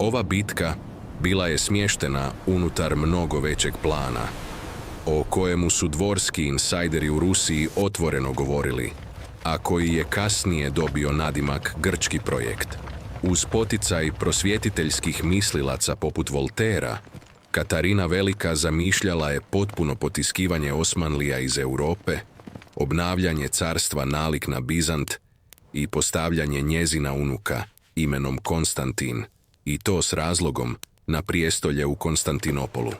Ova bitka bila je smještena unutar mnogo većeg plana, o kojemu su dvorski insajderi u Rusiji otvoreno govorili, a koji je kasnije dobio nadimak grčki projekt. Uz poticaj prosvjetiteljskih mislilaca poput Voltera, Katarina Velika zamišljala je potpuno potiskivanje Osmanlija iz Europe, obnavljanje carstva nalik na Bizant i postavljanje njezina unuka imenom Konstantin, i to s razlogom, na prijestolje u Konstantinopolu.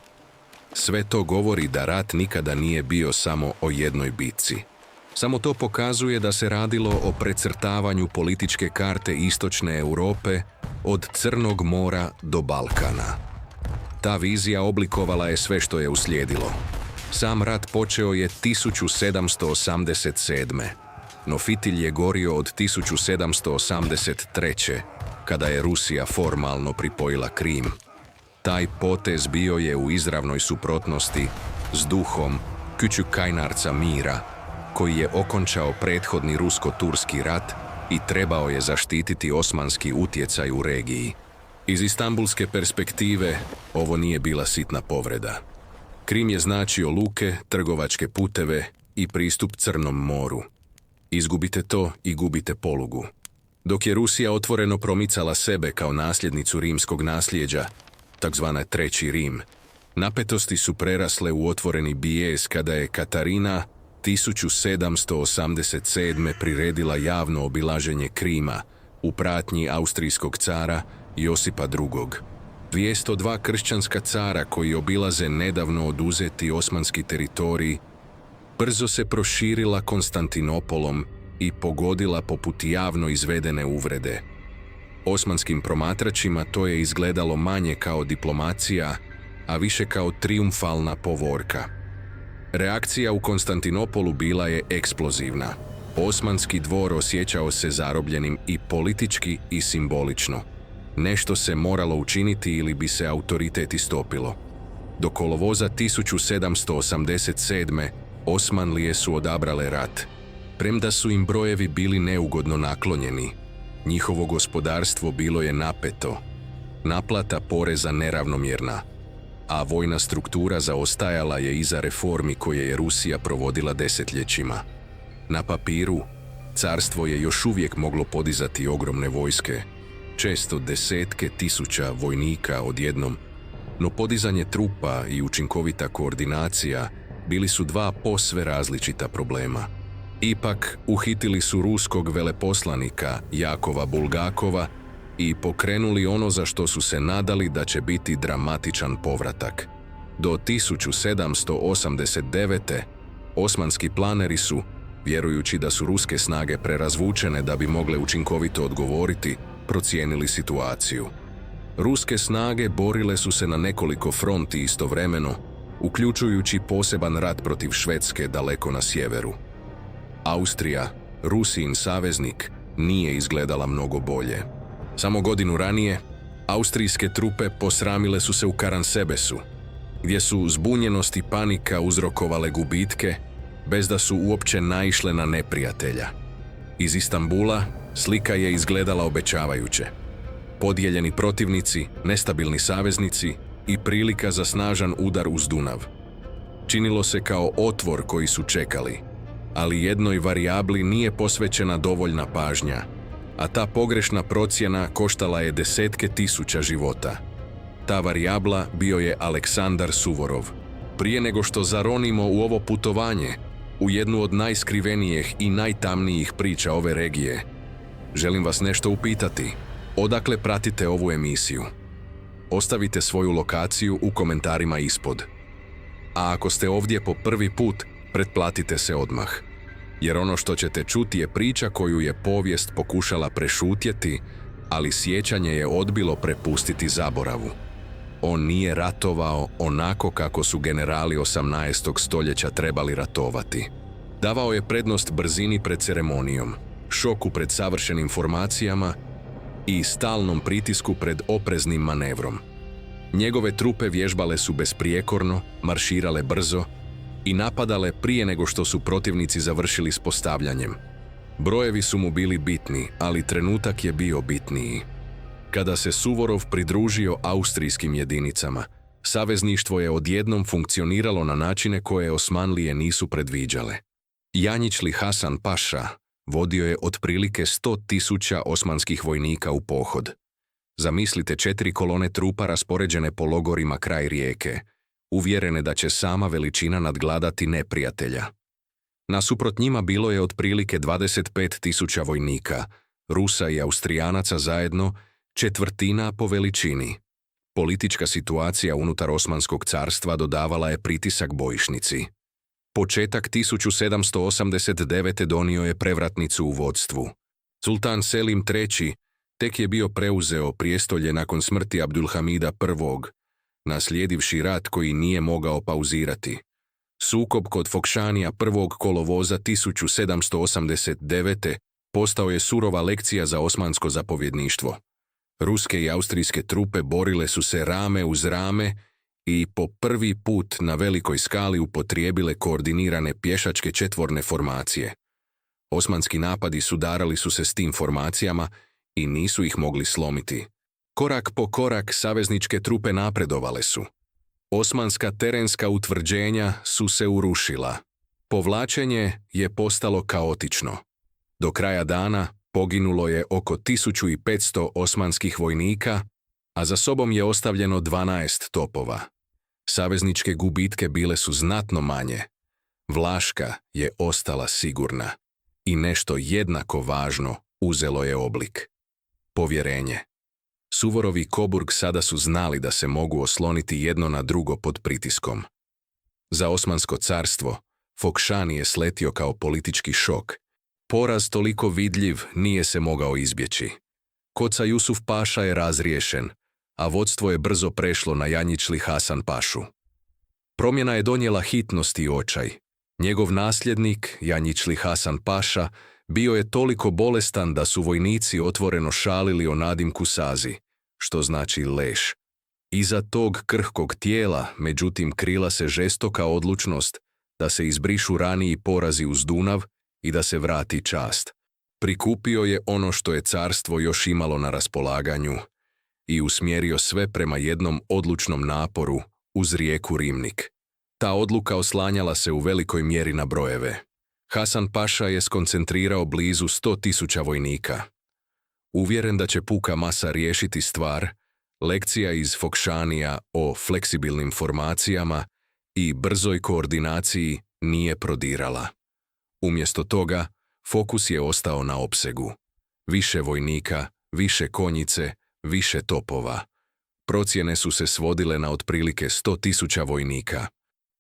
Sve to govori da rat nikada nije bio samo o jednoj bitci. Samo to pokazuje da se radilo o precrtavanju političke karte istočne Europe od Crnog mora do Balkana. Ta vizija oblikovala je sve što je uslijedilo. Sam rat počeo je 1787. No fitilj je gorio od 1783. kada je Rusija formalno pripojila Krim. Taj potez bio je u izravnoj suprotnosti s duhom Küçük-Kainarca mira, koji je okončao prethodni rusko-turski rat i trebao je zaštititi osmanski utjecaj u regiji. Iz istambulske perspektive ovo nije bila sitna povreda. Krim je značio luke, trgovačke puteve i pristup Crnom moru. Izgubite to i gubite polugu. Dok je Rusija otvoreno promicala sebe kao nasljednicu rimskog nasljeđa, takozvana Treći Rim, napetosti su prerasle u otvoreni bijes kada je Katarina 1787. priredila javno obilaženje Krima u pratnji austrijskog cara Josipa II. 202 kršćanska cara koji obilaze nedavno oduzeti osmanski teritorij brzo se proširila Konstantinopolom i pogodila poput javno izvedene uvrede. Osmanskim promatračima to je izgledalo manje kao diplomacija, a više kao trijumfalna povorka. Reakcija u Konstantinopolu bila je eksplozivna. Osmanski dvor osjećao se zarobljenim i politički i simbolično. Nešto se moralo učiniti ili bi se autoritet istopilo. Do kolovoza 1787. Osmanlije su odabrale rat. Premda su im brojevi bili neugodno naklonjeni, njihovo gospodarstvo bilo je napeto, naplata poreza neravnomjerna, a vojna struktura zaostajala je iza reformi koje je Rusija provodila desetljećima. Na papiru, carstvo je još uvijek moglo podizati ogromne vojske, često desetke tisuća vojnika odjednom, no podizanje trupa i učinkovita koordinacija bili su dva posve različita problema. Ipak, uhitili su ruskog veleposlanika Jakova Bulgakova i pokrenuli ono za što su se nadali da će biti dramatičan povratak. Do 1789. osmanski planeri su, vjerujući da su ruske snage prerazvučene da bi mogle učinkovito odgovoriti, procijenili situaciju. Ruske snage borile su se na nekoliko fronti istovremeno, uključujući poseban rat protiv Švedske daleko na sjeveru. Austrija, Rusijin saveznik, nije izgledala mnogo bolje. Samo godinu ranije, austrijske trupe posramile su se u Karansebesu, gdje su zbunjenost i panika uzrokovale gubitke, bez da su uopće naišle na neprijatelja. Iz Istambula slika je izgledala obećavajuće. Podijeljeni protivnici, nestabilni saveznici i prilika za snažan udar uz Dunav. Činilo se kao otvor koji su čekali, ali jednoj varijabli nije posvećena dovoljna pažnja, a ta pogrešna procjena koštala je desetke tisuća života. Ta varijabla bio je Aleksandar Suvorov. Prije nego što zaronimo u ovo putovanje, u jednu od najskrivenijih i najtamnijih priča ove regije, želim vas nešto upitati. Odakle pratite ovu emisiju? Ostavite svoju lokaciju u komentarima ispod. A ako ste ovdje po prvi put, pretplatite se odmah. Jer ono što ćete čuti je priča koju je povijest pokušala prešutjeti, ali sjećanje je odbilo prepustiti zaboravu. On nije ratovao onako kako su generali 18. stoljeća trebali ratovati. Davao je prednost brzini pred ceremonijom, šoku pred savršenim formacijama i stalnom pritisku pred opreznim manevrom. Njegove trupe vježbale su besprijekorno, marširale brzo i napadale prije nego što su protivnici završili s postavljanjem. Brojevi su mu bili bitni, ali trenutak je bio bitniji. Kada se Suvorov pridružio austrijskim jedinicama, savezništvo je odjednom funkcioniralo na načine koje Osmanlije nisu predviđale. Janjičli Hasan Paša vodio je otprilike 100.000 osmanskih vojnika u pohod. Zamislite 4 kolone trupa raspoređene po logorima kraj rijeke, uvjerene da će sama veličina nadgladati neprijatelja. Nasuprot njima bilo je otprilike 25.000 vojnika, Rusa i Austrijanaca zajedno, četvrtina po veličini. Politička situacija unutar Osmanskog carstva dodavala je pritisak bojišnici. Početak 1789. donio je prevratnicu u vodstvu. Sultan Selim III. tek je bio preuzeo prijestolje nakon smrti Abdulhamida I. naslijedivši rat koji nije mogao pauzirati. Sukob kod Fokšanija 1. kolovoza 1789. postao je surova lekcija za osmansko zapovjedništvo. Ruske i austrijske trupe borile su se rame uz rame i po prvi put na velikoj skali upotrijebile koordinirane pješačke četvorne formacije. Osmanski napadi sudarali su se s tim formacijama i nisu ih mogli slomiti. Korak po korak savezničke trupe napredovale su. Osmanska terenska utvrđenja su se urušila. Povlačenje je postalo kaotično. Do kraja dana poginulo je oko 1500 osmanskih vojnika, a za sobom je ostavljeno 12 topova. Savezničke gubitke bile su znatno manje. Vlaška je ostala sigurna. I nešto jednako važno uzelo je oblik. Povjerenje. Suvorov i Coburg sada su znali da se mogu osloniti jedno na drugo pod pritiskom. Za Osmansko carstvo, Fokšani je sletio kao politički šok. Poraz toliko vidljiv nije se mogao izbjeći. Koca Jusuf Paša je razriješen, a vodstvo je brzo prešlo na Janjičli Hasan Pašu. Promjena je donijela hitnost i očaj. Njegov nasljednik, Janjičli Hasan Paša, bio je toliko bolestan da su vojnici otvoreno šalili o nadimku Sazi, što znači leš. Iza tog krhkog tijela, međutim, krila se žestoka odlučnost da se izbrišu raniji porazi uz Dunav i da se vrati čast. Prikupio je ono što je carstvo još imalo na raspolaganju i usmjerio sve prema jednom odlučnom naporu uz rijeku Rimnik. Ta odluka oslanjala se u velikoj mjeri na brojeve. Hasan Paša je skoncentrirao blizu 100.000 vojnika. Uvjeren da će puka masa riješiti stvar, lekcija iz Fokšanija o fleksibilnim formacijama i brzoj koordinaciji nije prodirala. Umjesto toga, fokus je ostao na opsegu. Više vojnika, više konjice, više topova. Procjene su se svodile na otprilike 100.000 vojnika.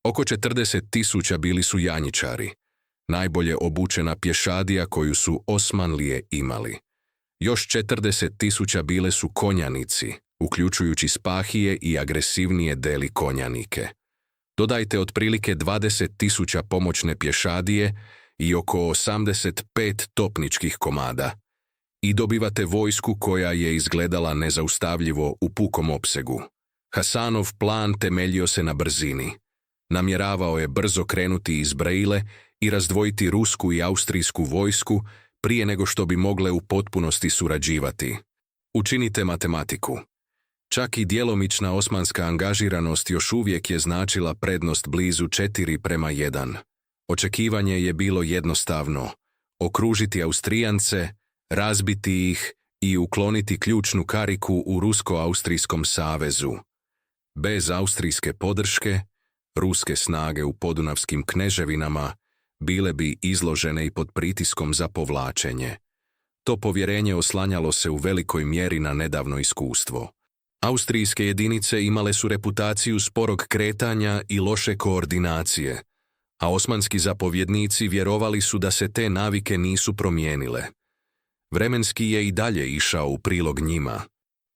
Oko 40.000 bili su janjičari, najbolje obučena pješadija koju su Osmanlije imali. Još 40.000 bile su konjanici, uključujući spahije i agresivnije deli konjanike. Dodajte otprilike 20.000 pomoćne pješadije i oko 85 topničkih komada. I dobivate vojsku koja je izgledala nezaustavljivo u pukom opsegu. Hasanov plan temeljio se na brzini. Namjeravao je brzo krenuti iz Brejle i razdvojiti rusku i austrijsku vojsku prije nego što bi mogle u potpunosti surađivati. Učinite matematiku. Čak i djelomična osmanska angažiranost još uvijek je značila prednost blizu 4:1. Očekivanje je bilo jednostavno: okružiti Austrijance, razbiti ih i ukloniti ključnu kariku u Rusko-Austrijskom savezu. Bez austrijske podrške, ruske snage u podunavskim kneževinama bile bi izložene i pod pritiskom za povlačenje. To povjerenje oslanjalo se u velikoj mjeri na nedavno iskustvo. Austrijske jedinice imale su reputaciju sporog kretanja i loše koordinacije, a osmanski zapovjednici vjerovali su da se te navike nisu promijenile. Vremenski je i dalje išao u prilog njima.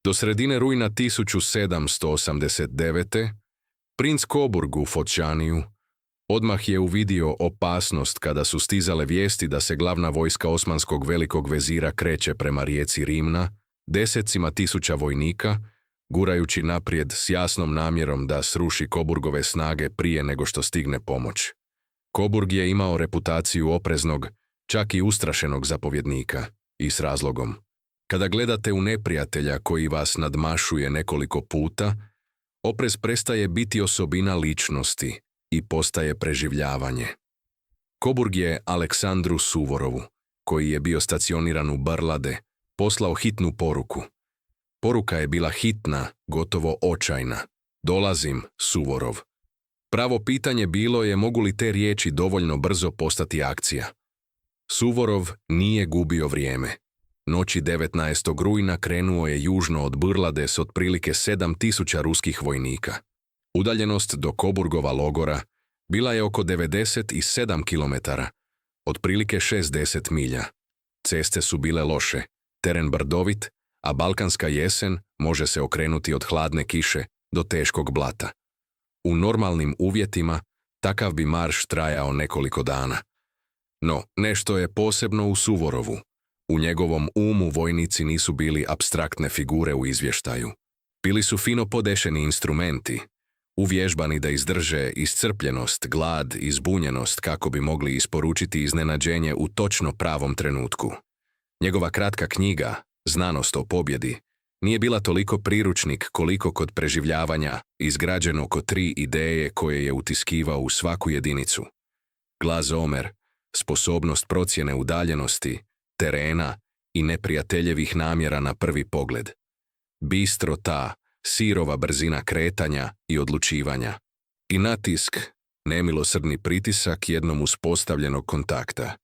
Do sredine rujna 1789. princ Coburg u Fokšaniju odmah je uvidio opasnost kada su stizale vijesti da se glavna vojska osmanskog velikog vezira kreće prema rijeci Rimna, desecima tisuća vojnika, gurajući naprijed s jasnom namjerom da sruši Coburgove snage prije nego što stigne pomoć. Coburg je imao reputaciju opreznog, čak i ustrašenog zapovjednika, i s razlogom. Kada gledate u neprijatelja koji vas nadmašuje nekoliko puta, oprez prestaje biti osobina ličnosti i postaje preživljavanje. Coburg je Aleksandru Suvorovu, koji je bio stacioniran u Brlade, poslao hitnu poruku. Poruka je bila hitna, gotovo očajna. Dolazim, Suvorov. Pravo pitanje bilo je mogu li te riječi dovoljno brzo postati akcija. Suvorov nije gubio vrijeme. Noći 19. rujna krenuo je južno od Brlade s otprilike 7000 ruskih vojnika. Udaljenost do Coburgova logora bila je oko 97 km, otprilike 60 milja. Ceste su bile loše, teren brdovit, a balkanska jesen može se okrenuti od hladne kiše do teškog blata. U normalnim uvjetima takav bi marš trajao nekoliko dana. No, nešto je posebno u Suvorovu. U njegovom umu vojnici nisu bili apstraktne figure u izvještaju. Bili su fino podešeni instrumenti, uvježbani da izdrže iscrpljenost, glad i zbunjenost kako bi mogli isporučiti iznenađenje u točno pravom trenutku. Njegova kratka knjiga, Znanost o pobjedi, nije bila toliko priručnik koliko kod preživljavanja izgrađeno oko 3 ideje koje je utiskivao u svaku jedinicu. Glazomer, sposobnost procjene udaljenosti, terena i neprijateljevih namjera na prvi pogled. Bistrota, sirova brzina kretanja i odlučivanja. I natisk, nemilosrdni pritisak jednom uspostavljenog kontakta.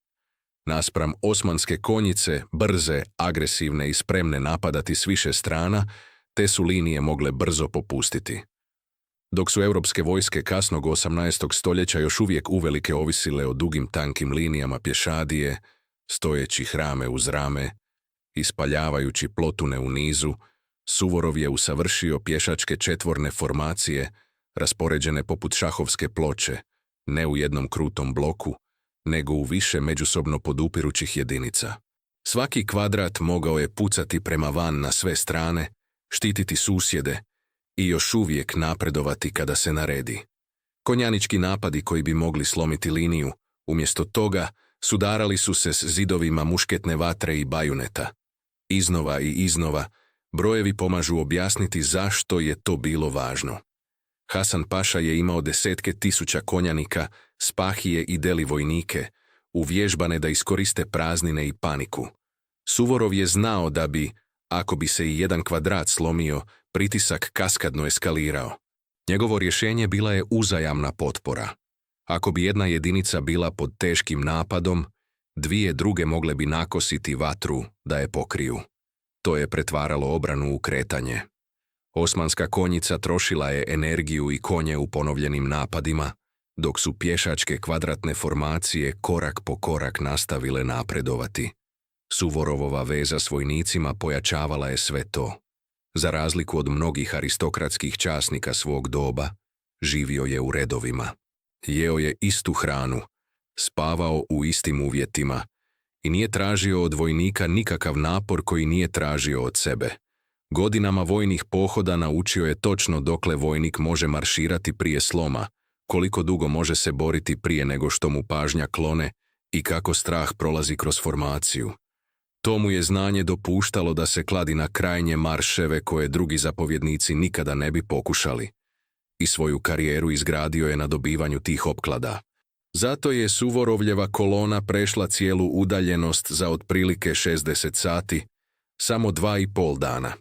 Naspram osmanske konjice, brze, agresivne i spremne napadati s više strana, te su linije mogle brzo popustiti. Dok su europske vojske kasnog 18. stoljeća još uvijek uvelike ovisile o dugim tankim linijama pješadije, stojeći rame uz rame, ispaljavajući plotune u nizu, Suvorov je usavršio pješačke četvorne formacije, raspoređene poput šahovske ploče, ne u jednom krutom bloku, nego u više međusobno podupirućih jedinica. Svaki kvadrat mogao je pucati prema van na sve strane, štititi susjede i još uvijek napredovati kada se naredi. Konjanički napadi koji bi mogli slomiti liniju, umjesto toga sudarali su se s zidovima mušketne vatre i bajuneta. Iznova i iznova, brojevi pomažu objasniti zašto je to bilo važno. Hasan Paša je imao desetke tisuća konjanika, spahije i deli vojnike, uvježbane da iskoriste praznine i paniku. Suvorov je znao da bi, ako bi se i jedan kvadrat slomio, pritisak kaskadno eskalirao. Njegovo rješenje bila je uzajamna potpora. Ako bi jedna jedinica bila pod teškim napadom, dvije druge mogle bi nakositi vatru da je pokriju. To je pretvaralo obranu u kretanje. Osmanska konjica trošila je energiju i konje u ponovljenim napadima, dok su pješačke kvadratne formacije korak po korak nastavile napredovati. Suvorovova veza s vojnicima pojačavala je sve to. Za razliku od mnogih aristokratskih časnika svog doba, živio je u redovima. Jeo je istu hranu, spavao u istim uvjetima i nije tražio od vojnika nikakav napor koji nije tražio od sebe. Godinama vojnih pohoda naučio je točno dokle vojnik može marširati prije sloma, koliko dugo može se boriti prije nego što mu pažnja klone i kako strah prolazi kroz formaciju. To mu je znanje dopuštalo da se kladi na krajnje marševe koje drugi zapovjednici nikada ne bi pokušali. I svoju karijeru izgradio je na dobivanju tih opklada. Zato je Suvorovljeva kolona prešla cijelu udaljenost za otprilike 60 sati, samo 2,5 dana.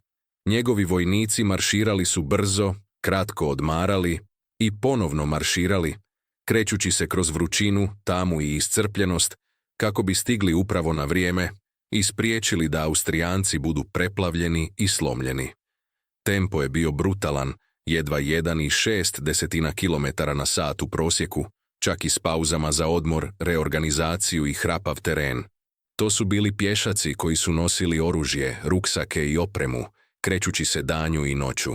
Njegovi vojnici marširali su brzo, kratko odmarali i ponovno marširali, krećući se kroz vrućinu, tamu i iscrpljenost, kako bi stigli upravo na vrijeme i spriječili da Austrijanci budu preplavljeni i slomljeni. Tempo je bio brutalan, jedva 1,6 km na sat u prosjeku, čak i s pauzama za odmor, reorganizaciju i hrapav teren. To su bili pješaci koji su nosili oružje, ruksake i opremu, krećući se danju i noću.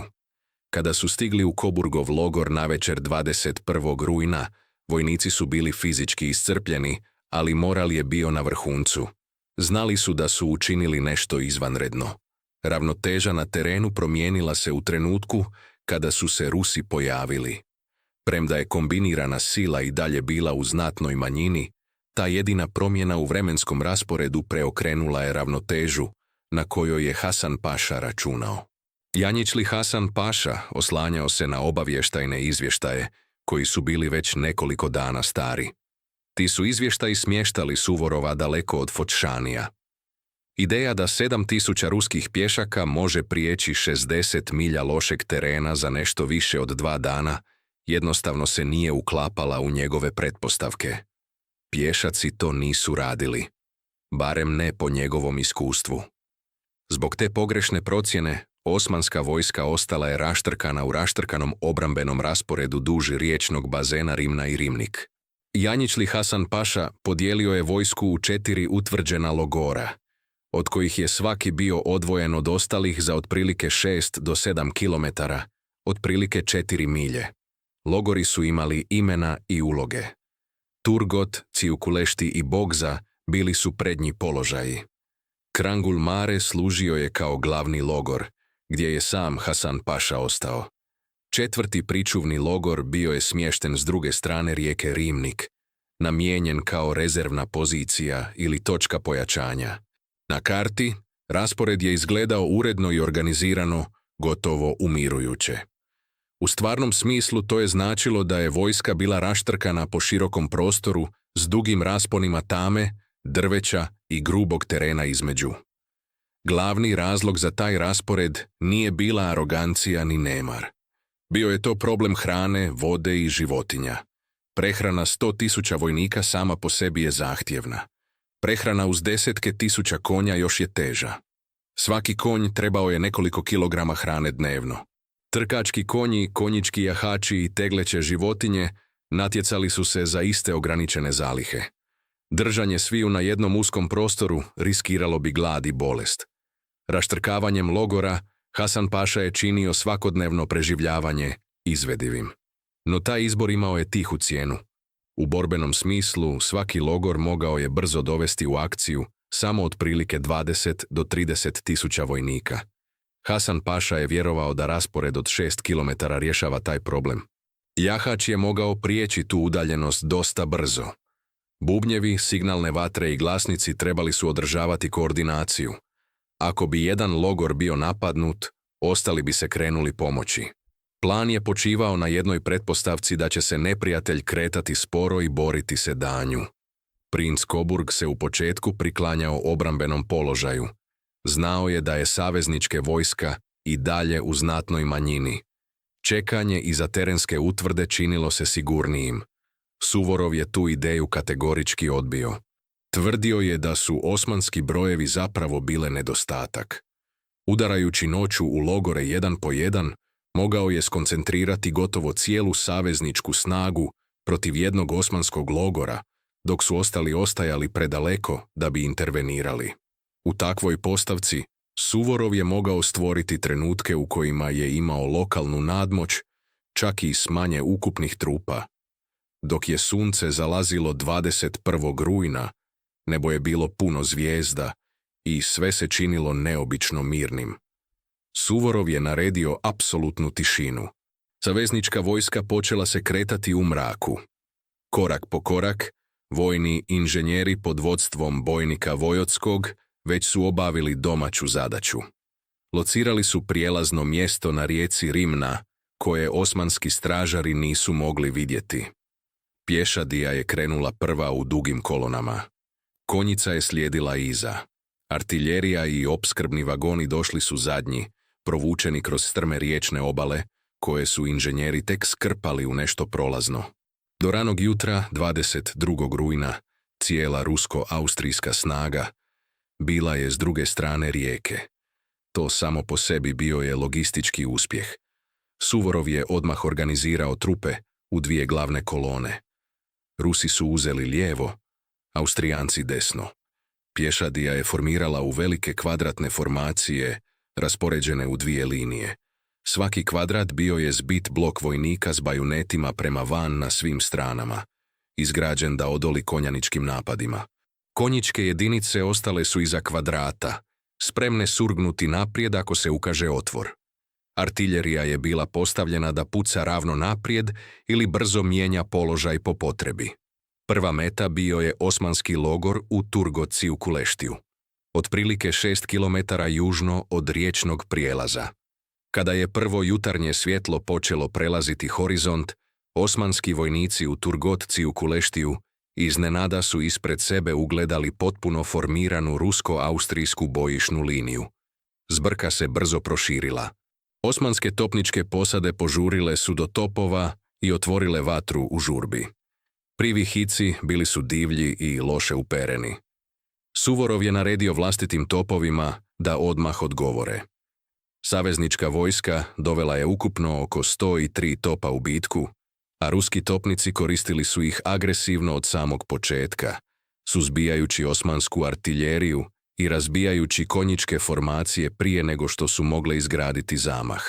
Kada su stigli u Coburgov logor navečer 21. rujna, vojnici su bili fizički iscrpljeni, ali moral je bio na vrhuncu. Znali su da su učinili nešto izvanredno. Ravnoteža na terenu promijenila se u trenutku kada su se Rusi pojavili. Premda je kombinirana sila i dalje bila u znatnoj manjini, ta jedina promjena u vremenskom rasporedu preokrenula je ravnotežu, na kojoj je Hasan Paša računao. Janjičli Hasan Paša oslanjao se na obavještajne izvještaje koji su bili već nekoliko dana stari. Ti su izvještaji smještali Suvorova daleko od Fočšanija. Ideja da 7000 ruskih pješaka može prijeći 60 milja lošeg terena za nešto više od 2 dana jednostavno se nije uklapala u njegove pretpostavke. Pješaci to nisu radili, barem ne po njegovom iskustvu. Zbog te pogrešne procjene, osmanska vojska ostala je raštrkana u raštrkanom obrambenom rasporedu duž riječnog bazena Rimna i Rimnik. Janjičli Hasan Paša podijelio je vojsku u 4 utvrđena logora, od kojih je svaki bio odvojen od ostalih za otprilike 6 do 7 kilometara, otprilike 4 milje. Logori su imali imena i uloge. Turgot, Ciukulešti i Bogza bili su prednji položaji. Krangul Mare služio je kao glavni logor, gdje je sam Hasan Paša ostao. 4. pričuvni logor bio je smješten s druge strane rijeke Rimnik, namijenjen kao rezervna pozicija ili točka pojačanja. Na karti raspored je izgledao uredno i organizirano, gotovo umirujuće. U stvarnom smislu to je značilo da je vojska bila raštrkana po širokom prostoru s dugim rasponima tame, drveća i grubog terena između. Glavni razlog za taj raspored nije bila arogancija ni nemar. Bio je to problem hrane, vode i životinja. Prehrana 100.000 vojnika sama po sebi je zahtjevna. Prehrana uz 10.000 konja još je teža. Svaki konj trebao je nekoliko kilograma hrane dnevno. Trkački konji, konjički jahači i tegleće životinje natjecali su se za iste ograničene zalihe. Držanje sviju na jednom uskom prostoru riskiralo bi glad i bolest. Raštrkavanjem logora Hasan Paša je činio svakodnevno preživljavanje izvedivim. No taj izbor imao je tihu cijenu. U borbenom smislu svaki logor mogao je brzo dovesti u akciju samo otprilike 20 do 30.000 vojnika. Hasan Paša je vjerovao da raspored od 6 km rješava taj problem. Jahač je mogao prijeći tu udaljenost dosta brzo. Bubnjevi, signalne vatre i glasnici trebali su održavati koordinaciju. Ako bi jedan logor bio napadnut, ostali bi se krenuli pomoći. Plan je počivao na jednoj pretpostavci da će se neprijatelj kretati sporo i boriti se danju. Princ Coburg se u početku priklanjao obrambenom položaju. Znao je da je savezničke vojska i dalje u znatnoj manjini. Čekanje iza terenske utvrde činilo se sigurnijim. Suvorov je tu ideju kategorički odbio. Tvrdio je da su osmanski brojevi zapravo bile nedostatak. Udarajući noću u logore jedan po jedan, mogao je skoncentrirati gotovo cijelu savezničku snagu protiv jednog osmanskog logora, dok su ostali ostajali predaleko da bi intervenirali. U takvoj postavci, Suvorov je mogao stvoriti trenutke u kojima je imao lokalnu nadmoć, čak i s manje ukupnih trupa. Dok je sunce zalazilo 21. rujna, nebo je bilo puno zvijezda i sve se činilo neobično mirnim. Suvorov je naredio apsolutnu tišinu. Saveznička vojska počela se kretati u mraku. Korak po korak, vojni inženjeri pod vodstvom bojnika Vojotskog već su obavili domaću zadaću. Locirali su prijelazno mjesto na rijeci Rimna, koje osmanski stražari nisu mogli vidjeti. Pješadija je krenula prva u dugim kolonama. Konjica je slijedila iza. Artiljerija i opskrbni vagoni došli su zadnji, provučeni kroz strme riječne obale, koje su inženjeri tek skrpali u nešto prolazno. Do ranog jutra, 22. rujna, cijela rusko-austrijska snaga bila je s druge strane rijeke. To samo po sebi bio je logistički uspjeh. Suvorov je odmah organizirao trupe u 2 glavne kolone. Rusi su uzeli lijevo, Austrijanci desno. Pješadija je formirala u velike kvadratne formacije, raspoređene u 2 linije. Svaki kvadrat bio je zbit blok vojnika s bajunetima prema van na svim stranama, izgrađen da odoli konjaničkim napadima. Konjičke jedinice ostale su iza kvadrata, spremne surgnuti naprijed ako se ukaže otvor. Artiljerija je bila postavljena da puca ravno naprijed ili brzo mijenja položaj po potrebi. Prva meta bio je osmanski logor u Turgot Ciukuleštiju. otprilike 6 km južno od riječnog prijelaza. Kada je prvo jutarnje svjetlo počelo prelaziti horizont, osmanski vojnici u Turgotci u Kuleštiju iznenada su ispred sebe ugledali potpuno formiranu rusko-austrijsku bojišnu liniju. Zbrka se brzo proširila. Osmanske topničke posade požurile su do topova i otvorile vatru u žurbi. Privi hici bili su divlji i loše upereni. Suvorov je naredio vlastitim topovima da odmah odgovore. Saveznička vojska dovela je ukupno oko 103 topa u bitku, a ruski topnici koristili su ih agresivno od samog početka, suzbijajući osmansku artiljeriju i razbijajući konjičke formacije prije nego što su mogle izgraditi zamah.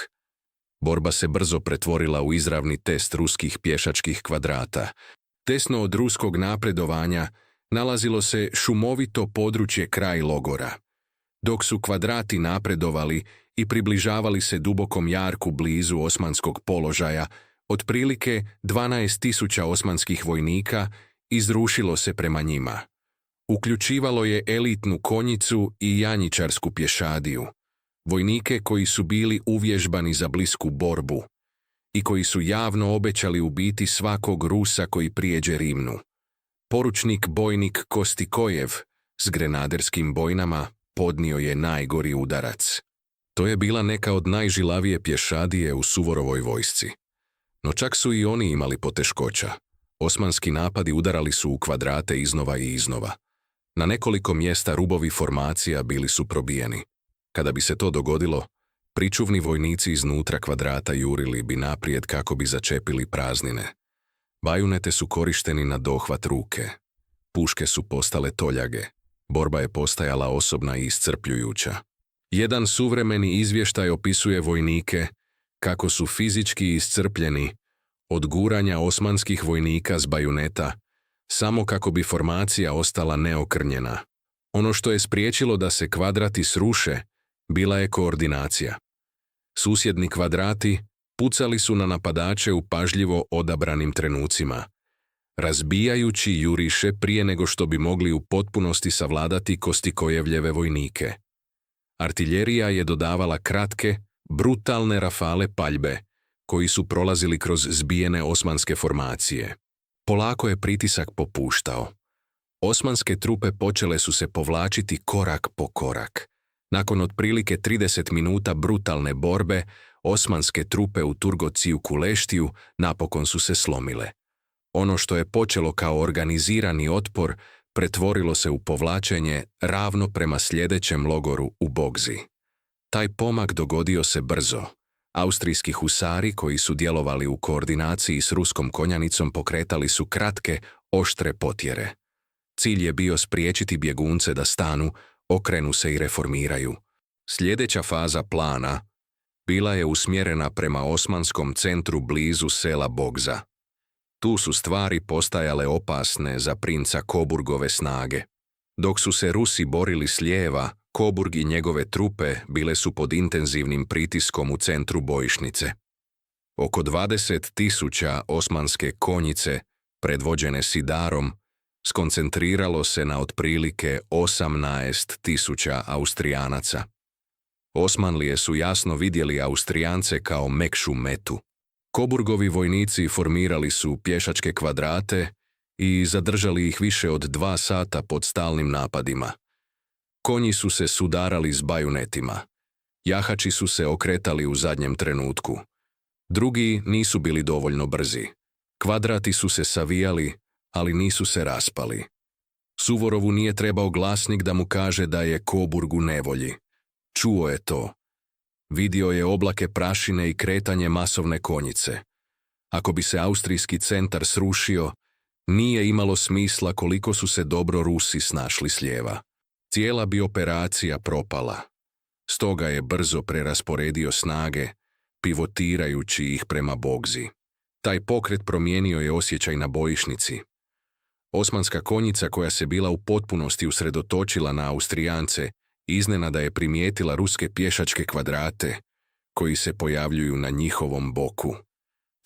Borba se brzo pretvorila u izravni test ruskih pješačkih kvadrata. Desno od ruskog napredovanja nalazilo se šumovito područje kraj logora. Dok su kvadrati napredovali i približavali se dubokom jarku blizu osmanskog položaja, otprilike 12.000 osmanskih vojnika izrušilo se prema njima. Uključivalo je elitnu konjicu i janjičarsku pješadiju, vojnike koji su bili uvježbani za blisku borbu i koji su javno obećali ubiti svakog Rusa koji prijeđe Rimnu. Poručnik bojnik Kostikojev s grenaderskim bojnama podnio je najgori udarac. To je bila neka od najžilavije pješadije u Suvorovoj vojsci. No čak su i oni imali poteškoća. Osmanski napadi udarali su u kvadrate iznova i iznova. Na nekoliko mjesta rubovi formacija bili su probijeni. Kada bi se to dogodilo, pričuvni vojnici iznutra kvadrata jurili bi naprijed kako bi začepili praznine. Bajunete su korišteni na dohvat ruke. Puške su postale toljage. Borba je postajala osobna i iscrpljujuća. Jedan suvremeni izvještaj opisuje vojnike kako su fizički iscrpljeni od guranja osmanskih vojnika s bajuneta, samo kako bi formacija ostala neokrnjena. Ono što je spriječilo da se kvadrati sruše bila je koordinacija. Susjedni kvadrati pucali su na napadače u pažljivo odabranim trenucima, razbijajući juriše prije nego što bi mogli u potpunosti savladati Kostikojevljeve vojnike. Artiljerija je dodavala kratke, brutalne rafale paljbe, koji su prolazili kroz zbijene osmanske formacije. Polako je pritisak popuštao. Osmanske trupe počele su se povlačiti korak po korak. Nakon otprilike 30 minuta brutalne borbe, osmanske trupe u Turgotci u Kuleštiju napokon su se slomile. Ono što je počelo kao organizirani otpor pretvorilo se u povlačenje ravno prema sljedećem logoru u Bogzi. Taj pomak dogodio se brzo. Austrijski husari koji su djelovali u koordinaciji s ruskom konjanicom pokretali su kratke, oštre potjere. Cilj je bio spriječiti bjegunce da stanu, okrenu se i reformiraju. Sljedeća faza plana bila je usmjerena prema osmanskom centru blizu sela Bogza. Tu su stvari postajale opasne za princa Koburgove snage. Dok su se Rusi borili s lijeva, Koburg i njegove trupe bile su pod intenzivnim pritiskom u centru bojišnice. Oko 20.000 osmanske konjice, predvođene Sidarom, skoncentriralo se na otprilike 18.000 Austrijanaca. Osmanlije su jasno vidjeli Austrijance kao mekšu metu. Koburgovi vojnici formirali su pješačke kvadrate i zadržali ih više od 2 sata pod stalnim napadima. Konji su se sudarali s bajunetima. Jahači su se okretali u zadnjem trenutku. Drugi nisu bili dovoljno brzi. Kvadrati su se savijali, ali nisu se raspali. Suvorovu nije trebao glasnik da mu kaže da je Koburg u nevolji. Čuo je to. Vidio je oblake prašine i kretanje masovne konjice. Ako bi se austrijski centar srušio, nije imalo smisla koliko su se dobro Rusi snašli s lijeva. Cijela bi operacija propala. Stoga je brzo prerasporedio snage, pivotirajući ih prema Bogzi. Taj pokret promijenio je osjećaj na bojišnici. Osmanska konjica koja se bila u potpunosti usredotočila na Austrijance, iznenada je primijetila ruske pješačke kvadrate koji se pojavljuju na njihovom boku.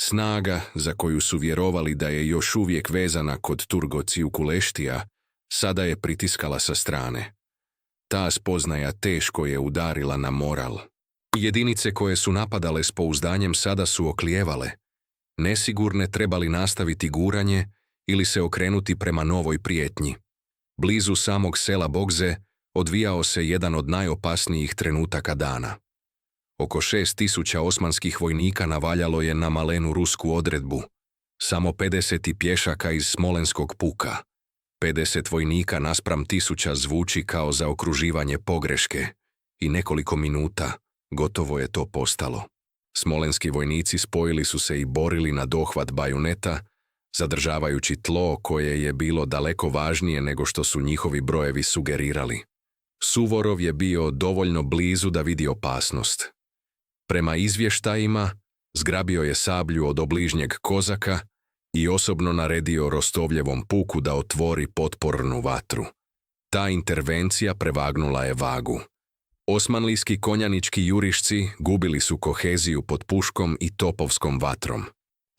Snaga za koju su vjerovali da je još uvijek vezana kod Turgotci u Kuleštija, sada je pritiskala sa strane. Ta spoznaja teško je udarila na moral. Jedinice koje su napadale s pouzdanjem sada su oklijevale. Nesigurne trebali nastaviti guranje ili se okrenuti prema novoj prijetnji. Blizu samog sela Bogze odvijao se jedan od najopasnijih trenutaka dana. Oko 6.000 osmanskih vojnika navaljalo je na malenu rusku odredbu. Samo 50 pješaka iz Smolenskog puka. 50 vojnika naspram 1000 zvuči kao za okruživanje pogreške i nekoliko minuta gotovo je to postalo. Smolenski vojnici spojili su se i borili na dohvat bajuneta, zadržavajući tlo koje je bilo daleko važnije nego što su njihovi brojevi sugerirali. Suvorov je bio dovoljno blizu da vidi opasnost. Prema izvještajima, zgrabio je sablju od obližnjeg kozaka i osobno naredio Rostovljevom puku da otvori potpornu vatru. Ta intervencija prevagnula je vagu. Osmanlijski konjanički jurišci gubili su koheziju pod puškom i topovskom vatrom.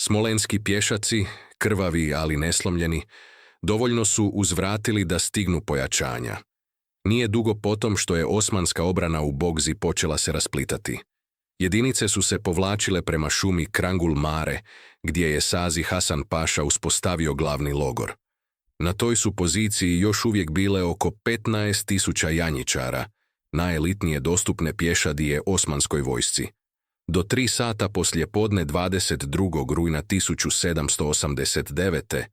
Smolenski pješaci, krvavi ali neslomljeni, dovoljno su uzvratili da stignu pojačanja. Nije dugo potom što je osmanska obrana u Bogzi počela se rasplitati. Jedinice su se povlačile prema šumi Krangul Mare, gdje je Sazi Hasan Paša uspostavio glavni logor. Na toj su poziciji još uvijek bile oko 15.000 janjičara, najelitnije dostupne pješadije osmanskoj vojsci. Do 3 sata poslije podne 22. rujna 1789.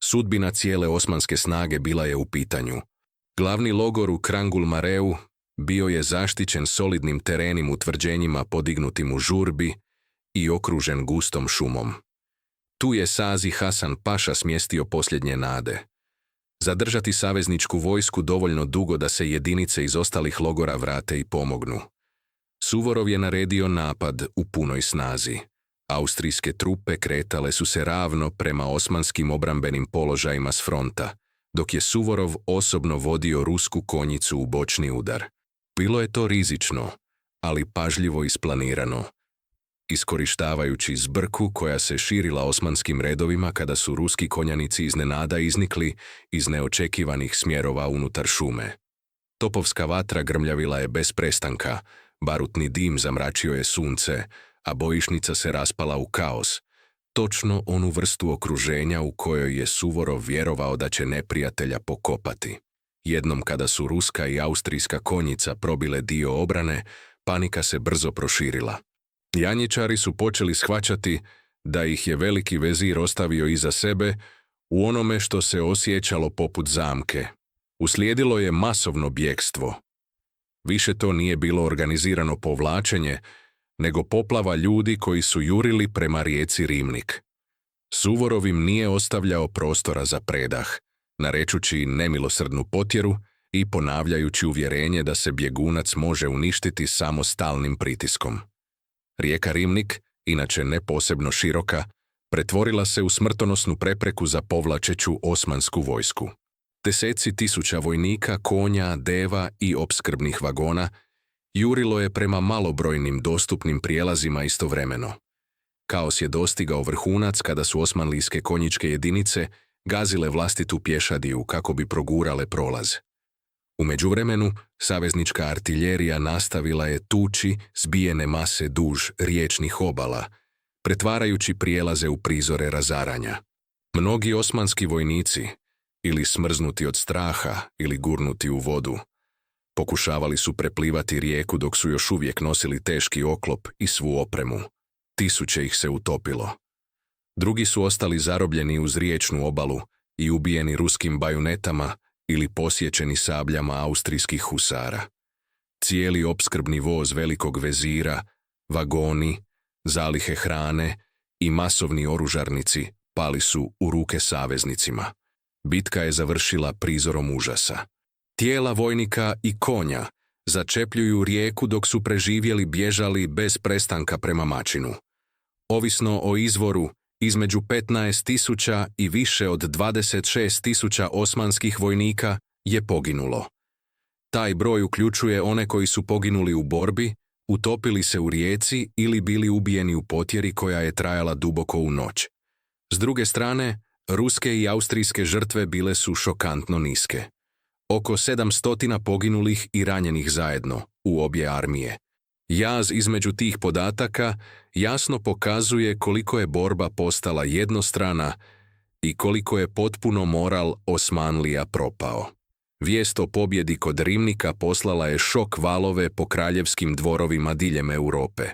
sudbina cijele osmanske snage bila je u pitanju. Glavni logor u Krangul Mareu bio je zaštićen solidnim terenim utvrđenjima podignutim u žurbi i okružen gustom šumom. Tu je Sazi Hasan Paša smjestio posljednje nade. Zadržati savezničku vojsku dovoljno dugo da se jedinice iz ostalih logora vrate i pomognu. Suvorov je naredio napad u punoj snazi. Austrijske trupe kretale su se ravno prema osmanskim obrambenim položajima s fronta, dok je Suvorov osobno vodio rusku konjicu u bočni udar. Bilo je to rizično, ali pažljivo isplanirano. Iskorištavajući zbrku koja se širila osmanskim redovima kada su ruski konjanici iznenada iznikli iz neočekivanih smjerova unutar šume. Topovska vatra grmljavila je bez prestanka, barutni dim zamračio je sunce, a bojišnica se raspala u kaos, točno onu vrstu okruženja u kojoj je Suvorov vjerovao da će neprijatelja pokopati. Jednom kada su ruska i austrijska konjica probile dio obrane, panika se brzo proširila. Janjičari su počeli shvaćati da ih je veliki vezir ostavio iza sebe u onome što se osjećalo poput zamke. Uslijedilo je masovno bjegstvo. Više to nije bilo organizirano povlačenje, nego poplava ljudi koji su jurili prema rijeci Rimnik. Suvorov im nije ostavljao prostora za predah, narečući nemilosrdnu potjeru i ponavljajući uvjerenje da se bjegunac može uništiti samo stalnim pritiskom. Rijeka Rimnik, inače ne posebno široka, pretvorila se u smrtonosnu prepreku za povlačeću osmansku vojsku. Deseci tisuća vojnika, konja, deva i opskrbnih vagona jurilo je prema malobrojnim dostupnim prijelazima istovremeno. Kaos je dostigao vrhunac kada su osmanlijske konjičke jedinice gazile vlastitu pješadiju kako bi progurale prolaz. U međuvremenu, saveznička artiljerija nastavila je tući zbijene mase duž riječnih obala, pretvarajući prijelaze u prizore razaranja. Mnogi osmanski vojnici, ili smrznuti od straha ili gurnuti u vodu, pokušavali su preplivati rijeku dok su još uvijek nosili teški oklop i svu opremu. Tisuće ih se utopilo. Drugi su ostali zarobljeni uz riječnu obalu i ubijeni ruskim bajunetama ili posječeni sabljama austrijskih husara. Cijeli opskrbni voz velikog vezira, vagoni, zalihe hrane i masovni oružarnici pali su u ruke saveznicima. Bitka je završila prizorom užasa. Tijela vojnika i konja začepljuju rijeku dok su preživjeli bježali bez prestanka prema Mačinu. Ovisno o izvoru, između 15.000 i više od 26.000 osmanskih vojnika je poginulo. Taj broj uključuje one koji su poginuli u borbi, utopili se u rijeci ili bili ubijeni u potjeri koja je trajala duboko u noć. S druge strane, ruske i austrijske žrtve bile su šokantno niske. oko 700 poginulih i ranjenih zajedno u obje armije. Jaz između tih podataka jasno pokazuje koliko je borba postala jednostrana i koliko je potpuno moral Osmanlija propao. Vijest o pobjedi kod Rimnika poslala je šok valove po kraljevskim dvorovima diljem Europe.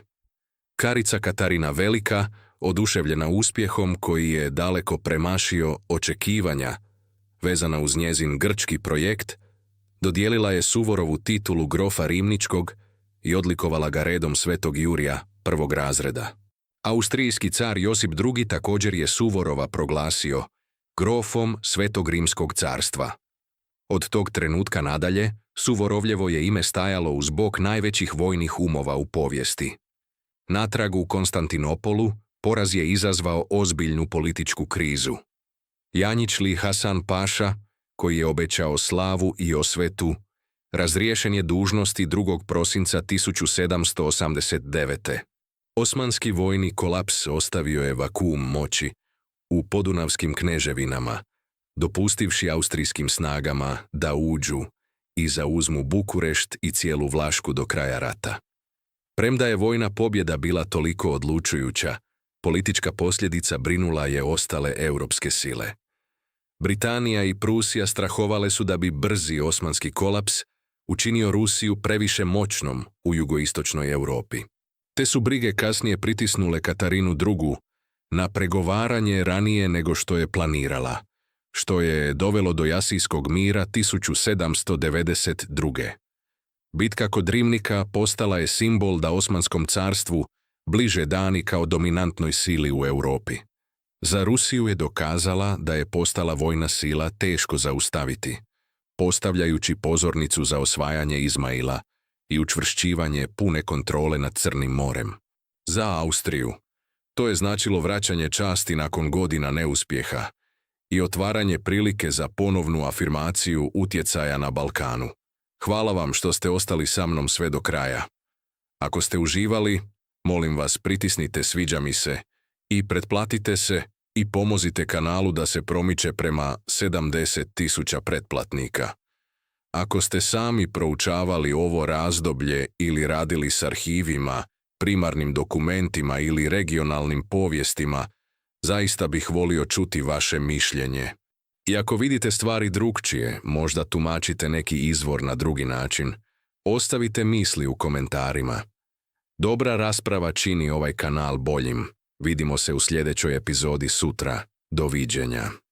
Carica Katarina Velika, oduševljena uspjehom koji je daleko premašio očekivanja, vezana uz njezin grčki projekt, dodijelila je Suvorovu titulu grofa Rimničkog i odlikovala ga redom Svetog Jurija prvog razreda. Austrijski car Josip II također je Suvorova proglasio grofom Svetog Rimskog carstva. Od tog trenutka nadalje, Suvorovljevo je ime stajalo uz bok najvećih vojnih umova u povijesti. Natrag u Konstantinopolu poraz je izazvao ozbiljnu političku krizu. Janjičli Hasan Paša, koji je obećao slavu i osvetu, razriješen je dužnosti 2. prosinca 1789. Osmanski vojni kolaps ostavio je vakuum moći u podunavskim kneževinama, dopustivši austrijskim snagama da uđu i zauzmu Bukurešt i cijelu Vlašku do kraja rata. Premda je vojna pobjeda bila toliko odlučujuća, politička posljedica brinula je ostale europske sile. Britanija i Prusija strahovale su da bi brzi osmanski kolaps učinio Rusiju previše moćnom u jugoistočnoj Europi. Te su brige kasnije pritisnule Katarinu II na pregovaranje ranije nego što je planirala, što je dovelo do Jasijskog mira 1792. Bitka kod Rimnika postala je simbol da Osmanskom carstvu bliže dani kao dominantnoj sili u Europi. Za Rusiju je dokazala da je postala vojna sila teško zaustaviti, postavljajući pozornicu za osvajanje Izmaila i učvršćivanje pune kontrole nad Crnim morem. Za Austriju to je značilo vraćanje časti nakon godina neuspjeha i otvaranje prilike za ponovnu afirmaciju utjecaja na Balkanu. Hvala vam što ste ostali sa mnom sve do kraja. Ako ste uživali, molim vas pritisnite sviđa mi se i pretplatite se i pomozite kanalu da se promiče prema 70.000 pretplatnika. Ako ste sami proučavali ovo razdoblje ili radili s arhivima, primarnim dokumentima ili regionalnim povijestima, zaista bih volio čuti vaše mišljenje. I ako vidite stvari drukčije, možda tumačite neki izvor na drugi način, ostavite misli u komentarima. Dobra rasprava čini ovaj kanal boljim. Vidimo se u sljedećoj epizodi sutra. Doviđenja.